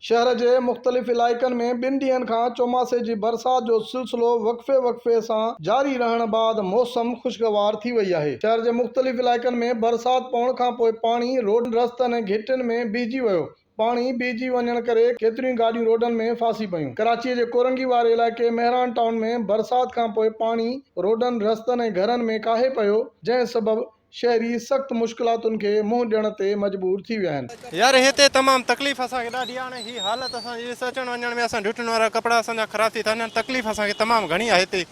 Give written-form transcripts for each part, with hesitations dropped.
शहर के मुख़्तलिफ़ इलाइक़नि में 2 ॾींहनि खां चौमासे जी बरसात जो सिलसिलो वक़्फ़े सां जारी रहण बाद मौसम ख़ुशगवार थी वई आहे। शहर के मुख़्तलिफ़ इलाइक़नि में बरसात पवण खां पोइ पाणी रोड रस्तनि ऐं घिटियुनि में बीहजी वियो। पाणी बीहजी वञण करे केतिरियूं गाॾियूं रोडनि में फासी पयूं। कराची के कोरंगी वारे इलाइक़े मेहरान टाउन में बरसात खां पोइ पाणी रोडनि रस्तनि ऐं घरनि में काहे पियो, जंहिं सबबि शहरी सख्त मुश्किलातुनि के मुंहुं ॾियण ते मजबूर थी विया आहिनि। यार हिते तमाम तकलीफ़ असांखे ॾाढी आहे। ही हालत असांजी अचण वञण में असां ड्यूटियुनि वारा कपिड़ा असांजा ख़राब थी था वञनि। तकलीफ़ असांखे तमामु घणी आहे हिते।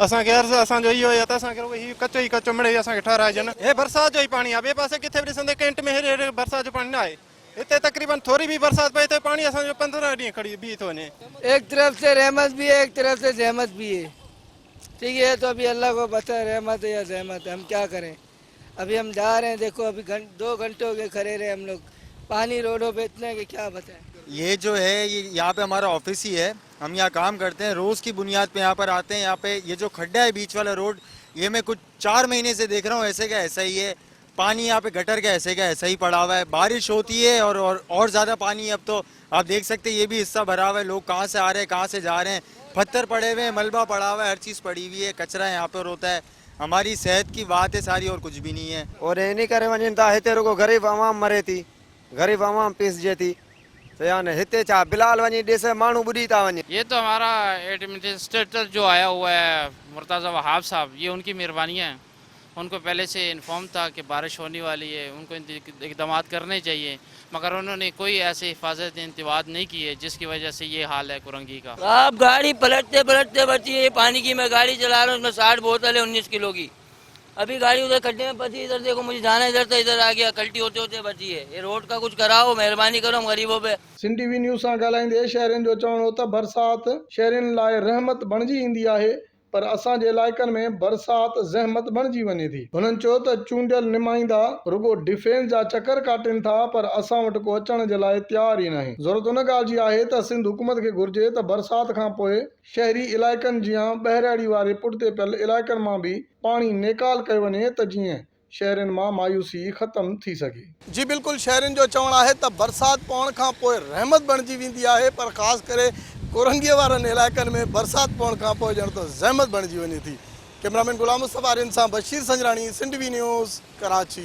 असांखे अर्ज़ु असांजो इहो आहे त असांखे रुॻो ही कचो ई कचो मिड़े असांखे ठाराइजनि। हे बरसात जो ई पाणी आहे, ॿिए पासे किथे बि ॾिसंदे कैंट में हेॾे बरसात जो पाणी न आहे। इतने तकरीबन थोड़ी भी बरसात पए तो पानी असो 15 ॾींहं खड़ी भी तो वञे। एक तरफ से रहमत भी है, एक तरफ से जहमत भी है। ठीक है, तो अभी अल्लाह को पता है रहमत है या जहमत है, हम क्या करें। अभी हम जा रहे हैं, देखो अभी 2 घंटे हो गए खड़े रहे हम लोग, पानी रोडों पे इतना है कि क्या बताएं। ये जो है ये यहाँ पे हमारा ऑफिस ही है, हम यहाँ काम करते हैं, रोज़ की बुनियाद पे यहाँ पर आते हैं। यहाँ पे ये जो खड्डा है बीच वाला रोड, ये मैं कुछ 4 महीने से देख रहा हूँ, ऐसे का ऐसा ही है। पानी यहाँ पे गटर का ऐसा ही पड़ा हुआ है। बारिश होती है और ज़्यादा पानी, अब तो आप देख सकते हैं ये भी हिस्सा भरा हुआ है। लोग कहाँ से आ रहे हैं, कहाँ से जा रहे हैं, पत्थर पड़े हुए हैं, मलबा पड़ा हुआ है, हर चीज़ पड़ी हुई है, कचरा यहाँ पर होता है। हमारी सेहत की बात है सारी, और कुछ भी नहीं है। और इन करे वञनि था हिते रुगो गरीब आवाम मरे थी, गरीब आवाम पिसजे थी। तो यानी हिते छा बिलाल वञी ॾिसे माण्हू ॿुॾी था वञे। ये तो हमारा एडमिनिस्ट्रेटर जो आया हुआ है मुर्तज़ा वहाब साहब, ये उनकी मेहरबानी है। उनको पहले से इन्फॉर्म था कि बारिश होने वाली है, उनको इक़दाम करने चाहिए, मगर उन्होंने कोई ऐसे हिफाजत इंतबाह नहीं की है, जिसकी वजह से ये हाल है कुरंगी का। आप गाड़ी पलटते पलटते बची है पानी की। मैं गाड़ी चला रहा हूँ, उसमें 60 बोतल है 19 किलो की। अभी गाड़ी उधर खड्डे में फंसी, इधर देखो मुझे जाना है, इधर से इधर आ गया, कल्टी होते होते बची है। ये रोड का कुछ कराओ, मेहरबानी करो गरीबों पे। सिंध टीवी न्यूज़ सां ॻाल्हाईंदे शहरियुनि जो चवणो हो त बरसात शहरियुनि लाइ रहमत बणिजी ईंदी आहे, पर असांजे इलाइक़नि में बरसात ज़हमत बणिजी वञे थी। हुननि चयो त चूंडियल नुमाइंदा रुगो डिफेंस जा चकर काटनि था, पर असां वटि को अचण जे लाइ तयार ई नाहे। ज़रूरत उन ॻाल्हि जी आहे त सिंध हुकूमत खे घुर्जे त बरसात खां पोइ शहरी इलाइक़नि जीअं बहिराड़ी वारे पुठिते पियल इलाइक़नि मां भी पाणी नेकाल कयो वञे त जीअं शहरनि मां मायूसी ख़त्म थी सके। जी बिल्कुलु, शहरनि जो चवणु आहे त बरसात पवण खां पोइ रहमत बणिजी वेंदी आहे, पर ख़ासि करे कोरंगीअ वारनि इलाइक़नि में बरसात पवण खां पोइ ॼण त ज़हमत बणिजी वञे थी। कैमरामैन गुलाम मुस्तफ़ा सां बशीर संजराणी, सिंध टीवी न्यूज़, कराची।